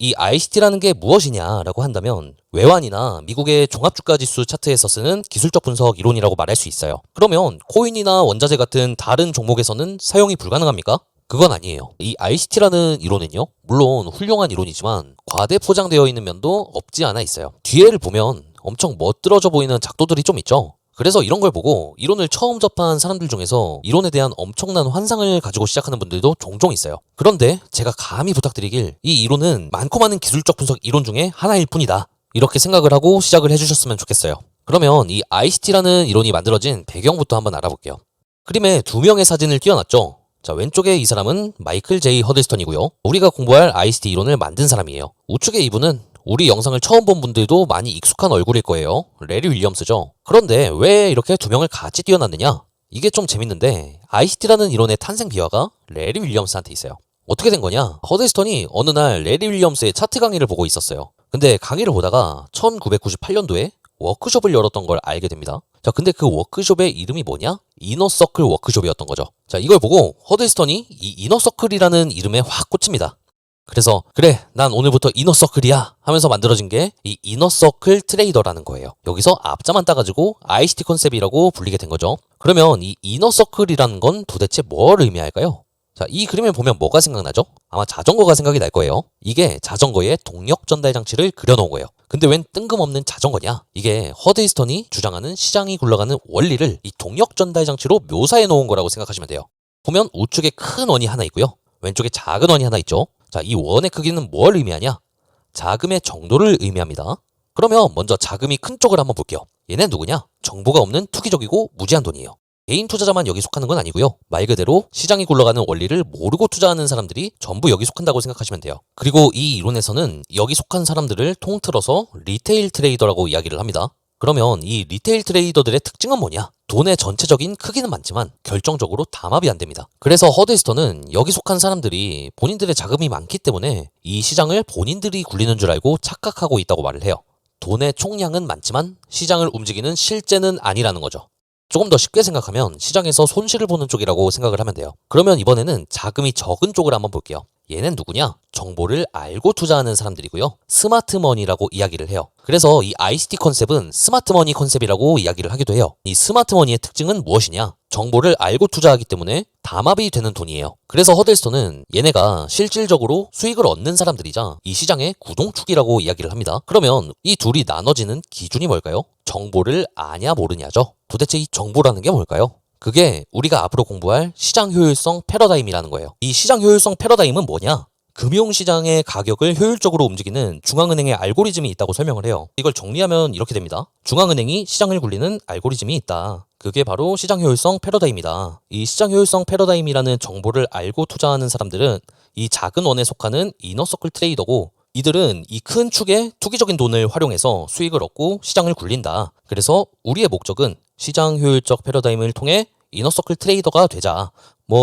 이 ICT라는 게 무엇이냐라고 한다면 외환이나 미국의 종합주가지수 차트에서 쓰는 기술적 분석 이론이라고 말할 수 있어요. 그러면 코인이나 원자재 같은 다른 종목에서는 사용이 불가능합니까? 그건 아니에요. 이 ICT라는 이론은요, 물론 훌륭한 이론이지만 과대 포장되어 있는 면도 없지 않아 있어요. 뒤에를 보면 엄청 멋들어져 보이는 작도들이 좀 있죠. 그래서 이런 걸 보고 이론을 처음 접한 사람들 중에서 이론에 대한 엄청난 환상을 가지고 시작하는 분들도 종종 있어요. 그런데 제가 감히 부탁드리길, 이 이론은 많고 많은 기술적 분석 이론 중에 하나일 뿐이다, 이렇게 생각을 하고 시작을 해주셨으면 좋겠어요. 그러면 이 ICT라는 이론이 만들어진 배경부터 한번 알아볼게요. 그림에 두 명의 사진을 띄워놨죠. 자, 왼쪽에 이 사람은 마이클 제이 허들스턴이고요. 우리가 공부할 ICT 이론을 만든 사람이에요. 우측에 이분은 우리 영상을 처음 본 분들도 많이 익숙한 얼굴일 거예요. 레리 윌리엄스죠. 그런데 왜 이렇게 두 명을 같이 띄워놨느냐? 이게 좀 재밌는데 ICT라는 이론의 탄생 비화가 레리 윌리엄스한테 있어요. 어떻게 된 거냐? 허들스턴이 어느 날 레리 윌리엄스의 차트 강의를 보고 있었어요. 근데 강의를 보다가 1998년도에 워크숍을 열었던 걸 알게 됩니다. 자, 근데 그 워크숍의 이름이 뭐냐? 이너서클 워크숍이었던 거죠. 자, 이걸 보고 허들스턴이 이 이너서클이라는 이름에 확 꽂힙니다. 그래서 그래, 난 오늘부터 이너서클이야 하면서 만들어진 게 이 이너서클 트레이더라는 거예요. 여기서 앞자만 따가지고 ICT 컨셉이라고 불리게 된 거죠. 그러면 이 이너서클이라는 건 도대체 뭘 의미할까요? 자, 이 그림을 보면 뭐가 생각나죠? 아마 자전거가 생각이 날 거예요. 이게 자전거에 동력 전달 장치를 그려놓은 거예요. 근데 웬 뜬금없는 자전거냐? 이게 허드이스턴이 주장하는 시장이 굴러가는 원리를 이 동력 전달 장치로 묘사해 놓은 거라고 생각하시면 돼요. 보면 우측에 큰 원이 하나 있고요, 왼쪽에 작은 원이 하나 있죠. 자, 이 원의 크기는 뭘 의미하냐? 자금의 정도를 의미합니다. 그러면 먼저 자금이 큰 쪽을 한번 볼게요. 얘는 누구냐? 정보가 없는 투기적이고 무지한 돈이에요. 개인 투자자만 여기 속하는 건 아니고요. 말 그대로 시장이 굴러가는 원리를 모르고 투자하는 사람들이 전부 여기 속한다고 생각하시면 돼요. 그리고 이 이론에서는 여기 속한 사람들을 통틀어서 리테일 트레이더라고 이야기를 합니다. 그러면 이 리테일 트레이더들의 특징은 뭐냐? 돈의 전체적인 크기는 많지만 결정적으로 담합이 안 됩니다. 그래서 허드스턴은 여기 속한 사람들이 본인들의 자금이 많기 때문에 이 시장을 본인들이 굴리는 줄 알고 착각하고 있다고 말을 해요. 돈의 총량은 많지만 시장을 움직이는 실제는 아니라는 거죠. 조금 더 쉽게 생각하면 시장에서 손실을 보는 쪽이라고 생각을 하면 돼요. 그러면 이번에는 자금이 적은 쪽을 한번 볼게요. 얘는 누구냐? 정보를 알고 투자하는 사람들이고요. 스마트머니라고 이야기를 해요. 그래서 이 ICT 컨셉은 스마트머니 컨셉이라고 이야기를 하기도 해요. 이 스마트머니의 특징은 무엇이냐? 정보를 알고 투자하기 때문에 담합이 되는 돈이에요. 그래서 허들스턴은 얘네가 실질적으로 수익을 얻는 사람들이자 이 시장의 구동축이라고 이야기를 합니다. 그러면 이 둘이 나눠지는 기준이 뭘까요? 정보를 아냐 모르냐죠. 도대체 이 정보라는 게 뭘까요? 그게 우리가 앞으로 공부할 시장 효율성 패러다임이라는 거예요. 이 시장 효율성 패러다임은 뭐냐? 금융시장의 가격을 효율적으로 움직이는 중앙은행의 알고리즘이 있다고 설명을 해요. 이걸 정리하면 이렇게 됩니다. 중앙은행이 시장을 굴리는 알고리즘이 있다. 그게 바로 시장 효율성 패러다임이다. 이 시장 효율성 패러다임이라는 정보를 알고 투자하는 사람들은 이 작은 원에 속하는 이너서클 트레이더고, 이들은 이 큰 축의 투기적인 돈을 활용해서 수익을 얻고 시장을 굴린다. 그래서 우리의 목적은 시장 효율적 패러다임을 통해 이너서클 트레이더가 되자.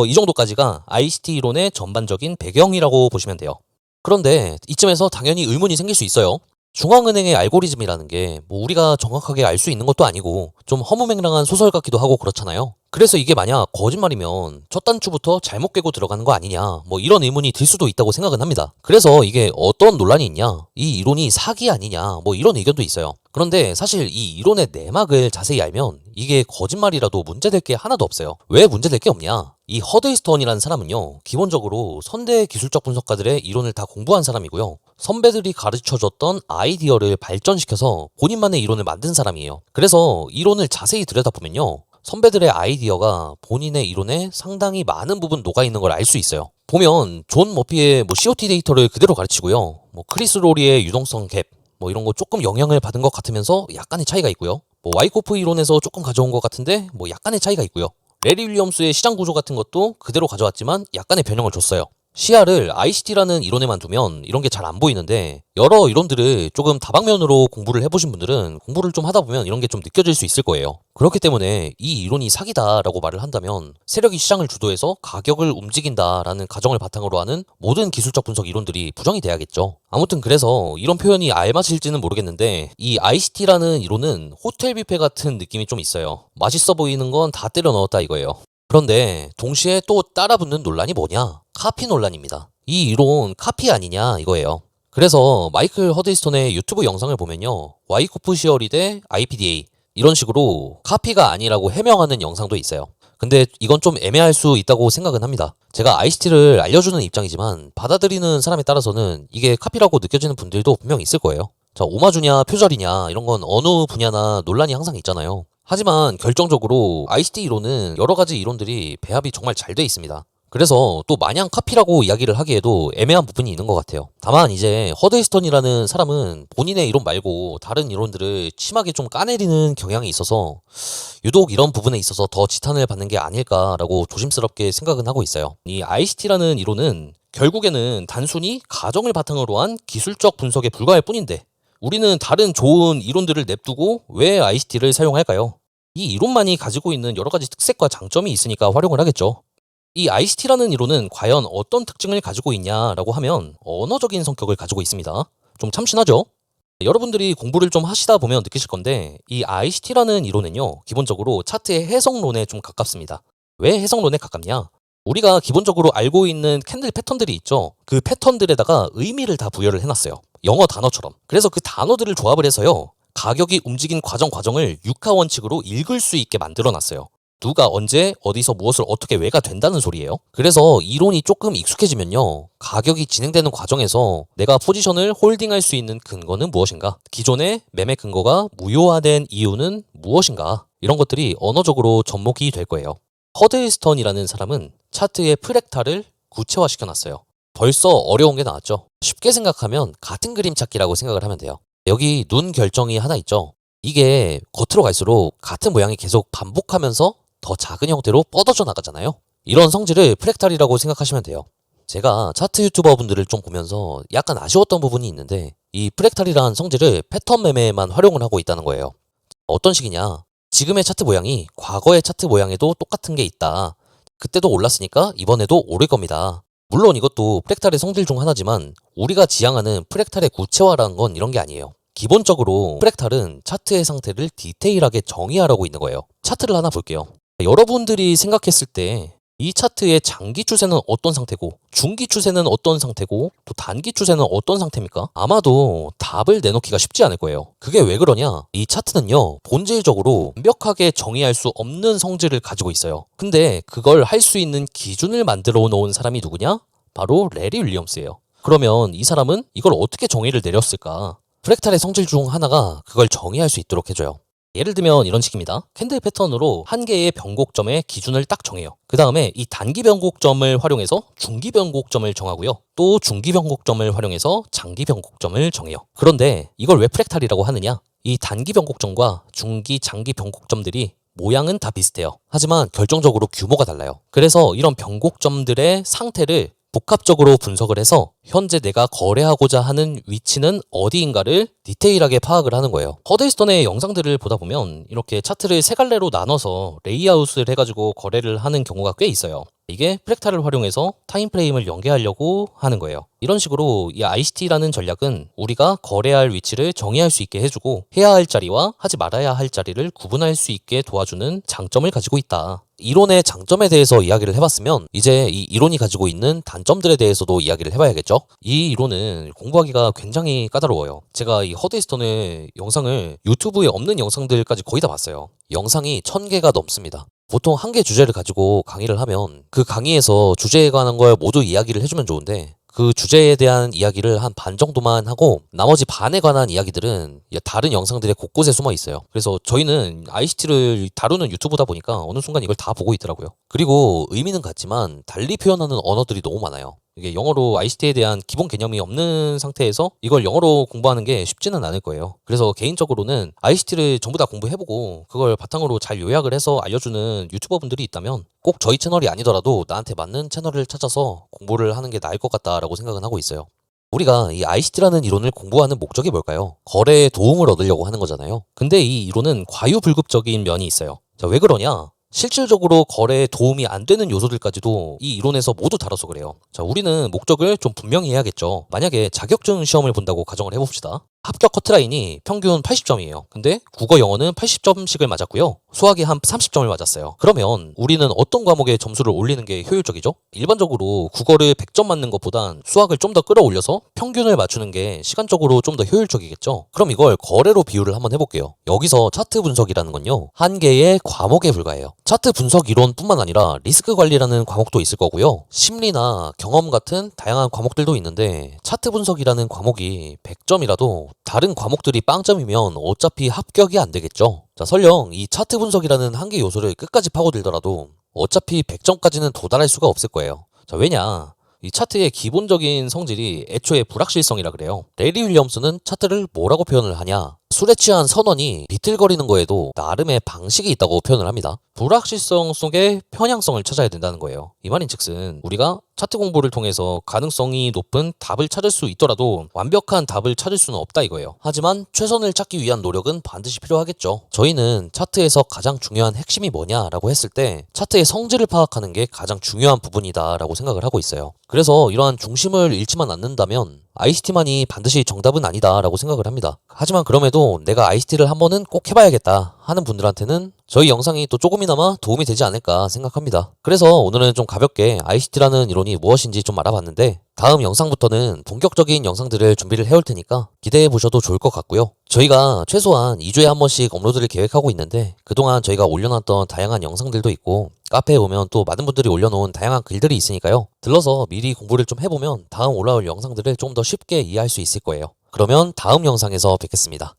이 정도까지가 ICT 이론의 전반적인 배경이라고 보시면 돼요. 그런데 이쯤에서 당연히 의문이 생길 수 있어요. 중앙은행의 알고리즘이라는 게 우리가 정확하게 알 수 있는 것도 아니고 좀 허무맹랑한 소설 같기도 하고 그렇잖아요. 그래서 이게 만약 거짓말이면 첫 단추부터 잘못 깨고 들어가는 거 아니냐, 이런 의문이 들 수도 있다고 생각은 합니다. 그래서 이게 어떤 논란이 있냐, 이 이론이 사기 아니냐, 이런 의견도 있어요. 그런데 사실 이 이론의 내막을 자세히 알면 이게 거짓말이라도 문제될 게 하나도 없어요. 왜 문제될 게 없냐? 이 허드스턴이라는 사람은요, 기본적으로 선대 기술적 분석가들의 이론을 다 공부한 사람이고요. 선배들이 가르쳐줬던 아이디어를 발전시켜서 본인만의 이론을 만든 사람이에요. 그래서 이론을 자세히 들여다보면요, 선배들의 아이디어가 본인의 이론에 상당히 많은 부분 녹아있는 걸 알 수 있어요. 보면 존 머피의 COT 데이터를 그대로 가르치고요, 크리스 로리의 유동성 갭, 이런 거 조금 영향을 받은 것 같으면서 약간의 차이가 있고요. 와이코프 이론에서 조금 가져온 것 같은데 약간의 차이가 있고요. 레리 윌리엄스의 시장 구조 같은 것도 그대로 가져왔지만 약간의 변형을 줬어요. 시야를 ICT라는 이론에만 두면 이런 게 잘 안 보이는데, 여러 이론들을 조금 다방면으로 공부를 해보신 분들은 공부를 좀 하다 보면 이런 게 좀 느껴질 수 있을 거예요. 그렇기 때문에 이 이론이 사기다라고 말을 한다면 세력이 시장을 주도해서 가격을 움직인다라는 가정을 바탕으로 하는 모든 기술적 분석 이론들이 부정이 돼야겠죠. 아무튼 그래서 이런 표현이 알맞을지는 모르겠는데, 이 ICT라는 이론은 호텔 뷔페 같은 느낌이 좀 있어요. 맛있어 보이는 건 다 때려 넣었다 이거예요. 그런데 동시에 또 따라붙는 논란이 뭐냐? 카피 논란입니다. 이 이론 카피 아니냐 이거예요. 그래서 마이클 허드스톤의 유튜브 영상을 보면요. 와이코프시어리 대 IPDA 이런 식으로 카피가 아니라고 해명하는 영상도 있어요. 근데 이건 좀 애매할 수 있다고 생각은 합니다. 제가 ICT를 알려주는 입장이지만 받아들이는 사람에 따라서는 이게 카피라고 느껴지는 분들도 분명 있을 거예요. 자, 오마주냐 표절이냐 이런 건 어느 분야나 논란이 항상 있잖아요. 하지만 결정적으로 ICT 이론은 여러 가지 이론들이 배합이 정말 잘 돼 있습니다. 그래서 또 마냥 카피라고 이야기를 하기에도 애매한 부분이 있는 것 같아요. 다만 이제 허드스턴이라는 사람은 본인의 이론 말고 다른 이론들을 심하게 좀 까내리는 경향이 있어서 유독 이런 부분에 있어서 더 지탄을 받는 게 아닐까라고 조심스럽게 생각은 하고 있어요. 이 ICT라는 이론은 결국에는 단순히 가정을 바탕으로 한 기술적 분석에 불과할 뿐인데 우리는 다른 좋은 이론들을 냅두고 왜 ICT를 사용할까요? 이 이론만이 가지고 있는 여러 가지 특색과 장점이 있으니까 활용을 하겠죠. 이 ICT라는 이론은 과연 어떤 특징을 가지고 있냐라고 하면 언어적인 성격을 가지고 있습니다. 좀 참신하죠? 여러분들이 공부를 좀 하시다 보면 느끼실 건데 이 ICT라는 이론은요. 기본적으로 차트의 해석론에 좀 가깝습니다. 왜 해석론에 가깝냐? 우리가 기본적으로 알고 있는 캔들 패턴들이 있죠. 그 패턴들에다가 의미를 다 부여를 해놨어요. 영어 단어처럼. 그래서 그 단어들을 조합을 해서요. 가격이 움직인 과정을 육하 원칙으로 읽을 수 있게 만들어놨어요. 누가 언제 어디서 무엇을 어떻게 왜가 된다는 소리예요. 그래서 이론이 조금 익숙해지면요. 가격이 진행되는 과정에서 내가 포지션을 홀딩할 수 있는 근거는 무엇인가? 기존의 매매 근거가 무효화된 이유는 무엇인가? 이런 것들이 언어적으로 접목이 될 거예요. 허드스턴이라는 사람은 차트의 프랙탈을 구체화시켜놨어요. 벌써 어려운 게 나왔죠. 쉽게 생각하면 같은 그림 찾기라고 생각을 하면 돼요. 여기 눈 결정이 하나 있죠. 이게 겉으로 갈수록 같은 모양이 계속 반복하면서 더 작은 형태로 뻗어져 나가잖아요. 이런 성질을 프랙탈이라고 생각하시면 돼요. 제가 차트 유튜버 분들을 좀 보면서 약간 아쉬웠던 부분이 있는데 이 프랙탈이라는 성질을 패턴 매매에만 활용을 하고 있다는 거예요. 어떤 식이냐? 지금의 차트 모양이 과거의 차트 모양에도 똑같은 게 있다. 그때도 올랐으니까 이번에도 오를 겁니다. 물론 이것도 프랙탈의 성질 중 하나지만 우리가 지향하는 프랙탈의 구체화라는 건 이런 게 아니에요. 기본적으로 프랙탈은 차트의 상태를 디테일하게 정의하라고 있는 거예요. 차트를 하나 볼게요. 여러분들이 생각했을 때 이 차트의 장기 추세는 어떤 상태고 중기 추세는 어떤 상태고 또 단기 추세는 어떤 상태입니까? 아마도 답을 내놓기가 쉽지 않을 거예요. 그게 왜 그러냐? 이 차트는요 본질적으로 완벽하게 정의할 수 없는 성질을 가지고 있어요. 근데 그걸 할 수 있는 기준을 만들어 놓은 사람이 누구냐? 바로 레리 윌리엄스예요. 그러면 이 사람은 이걸 어떻게 정의를 내렸을까? 프랙탈의 성질 중 하나가 그걸 정의할 수 있도록 해줘요. 예를 들면 이런 식입니다. 캔들 패턴으로 한 개의 변곡점의 기준을 딱 정해요. 그 다음에 이 단기 변곡점을 활용해서 중기 변곡점을 정하고요. 또 중기 변곡점을 활용해서 장기 변곡점을 정해요. 그런데 이걸 왜 프랙탈이라고 하느냐? 이 단기 변곡점과 중기, 장기 변곡점들이 모양은 다 비슷해요. 하지만 결정적으로 규모가 달라요. 그래서 이런 변곡점들의 상태를 복합적으로 분석을 해서 현재 내가 거래하고자 하는 위치는 어디인가를 디테일하게 파악을 하는 거예요. 허드스턴의 영상들을 보다 보면 이렇게 차트를 세 갈래로 나눠서 레이아웃을 해가지고 거래를 하는 경우가 꽤 있어요. 이게 프랙탈을 활용해서 타임프레임을 연계하려고 하는 거예요. 이런 식으로 이 ICT라는 전략은 우리가 거래할 위치를 정의할 수 있게 해주고 해야 할 자리와 하지 말아야 할 자리를 구분할 수 있게 도와주는 장점을 가지고 있다. 이론의 장점에 대해서 이야기를 해봤으면 이제 이 이론이 가지고 있는 단점들에 대해서도 이야기를 해봐야겠죠. 이 이론은 공부하기가 굉장히 까다로워요. 제가 이 허드스턴의 영상을 유튜브에 없는 영상들까지 거의 다 봤어요. 영상이 1000개가 넘습니다. 보통 한 개 주제를 가지고 강의를 하면 그 강의에서 주제에 관한 걸 모두 이야기를 해주면 좋은데 그 주제에 대한 이야기를 한 반 정도만 하고 나머지 반에 관한 이야기들은 다른 영상들의 곳곳에 숨어 있어요. 그래서 저희는 ICT를 다루는 유튜브다 보니까 어느 순간 이걸 다 보고 있더라고요. 그리고 의미는 같지만 달리 표현하는 언어들이 너무 많아요. 이게 영어로 ICT에 대한 기본 개념이 없는 상태에서 이걸 영어로 공부하는 게 쉽지는 않을 거예요. 그래서 개인적으로는 ICT를 전부 다 공부해보고 그걸 바탕으로 잘 요약을 해서 알려주는 유튜버 분들이 있다면 꼭 저희 채널이 아니더라도 나한테 맞는 채널을 찾아서 공부를 하는 게 나을 것 같다라고 생각은 하고 있어요. 우리가 이 ICT라는 이론을 공부하는 목적이 뭘까요? 거래에 도움을 얻으려고 하는 거잖아요. 근데 이 이론은 과유불급적인 면이 있어요. 자, 왜 그러냐? 실질적으로 거래에 도움이 안 되는 요소들까지도 이 이론에서 모두 다뤄서 그래요. 자, 우리는 목적을 좀 분명히 해야겠죠. 만약에 자격증 시험을 본다고 가정을 해봅시다. 합격 커트라인이 평균 80점이에요. 근데 국어 영어는 80점씩을 맞았고요. 수학이 한 30점을 맞았어요. 그러면 우리는 어떤 과목에 점수를 올리는 게 효율적이죠? 일반적으로 국어를 100점 맞는 것보단 수학을 좀 더 끌어올려서 평균을 맞추는 게 시간적으로 좀 더 효율적이겠죠? 그럼 이걸 거래로 비유를 한번 해볼게요. 여기서 차트 분석이라는 건요, 한 개의 과목에 불과해요. 차트 분석 이론뿐만 아니라 리스크 관리라는 과목도 있을 거고요. 심리나 경험 같은 다양한 과목들도 있는데, 차트 분석이라는 과목이 100점이라도 다른 과목들이 빵점이면 어차피 합격이 안 되겠죠. 자, 설령 이 차트 분석이라는 한계 요소를 끝까지 파고들더라도 어차피 100점까지는 도달할 수가 없을 거예요. 자, 왜냐? 이 차트의 기본적인 성질이 애초에 불확실성이라 그래요. 레리 윌리엄스는 차트를 뭐라고 표현을 하냐? 술에 취한 선원이 비틀거리는 거에도 나름의 방식이 있다고 표현을 합니다. 불확실성 속에 편향성을 찾아야 된다는 거예요. 이 말인즉슨 우리가 차트 공부를 통해서 가능성이 높은 답을 찾을 수 있더라도 완벽한 답을 찾을 수는 없다 이거예요. 하지만 최선을 찾기 위한 노력은 반드시 필요하겠죠. 저희는 차트에서 가장 중요한 핵심이 뭐냐라고 했을 때 차트의 성질을 파악하는 게 가장 중요한 부분이다라고 생각을 하고 있어요. 그래서 이러한 중심을 잃지만 않는다면 ICT만이 반드시 정답은 아니다라고 생각을 합니다. 하지만 그럼에도 내가 ICT를 한 번은 꼭 해봐야겠다 하는 분들한테는 저희 영상이 또 조금이나마 도움이 되지 않을까 생각합니다. 그래서 오늘은 좀 가볍게 ICT라는 이론이 무엇인지 좀 알아봤는데, 다음 영상부터는 본격적인 영상들을 준비를 해올 테니까 기대해 보셔도 좋을 것 같고요. 저희가 최소한 2주에 한 번씩 업로드를 계획하고 있는데, 그동안 저희가 올려놨던 다양한 영상들도 있고 카페에 오면 또 많은 분들이 올려놓은 다양한 글들이 있으니까요. 들러서 미리 공부를 좀 해보면 다음 올라올 영상들을 좀 더 쉽게 이해할 수 있을 거예요. 그러면 다음 영상에서 뵙겠습니다.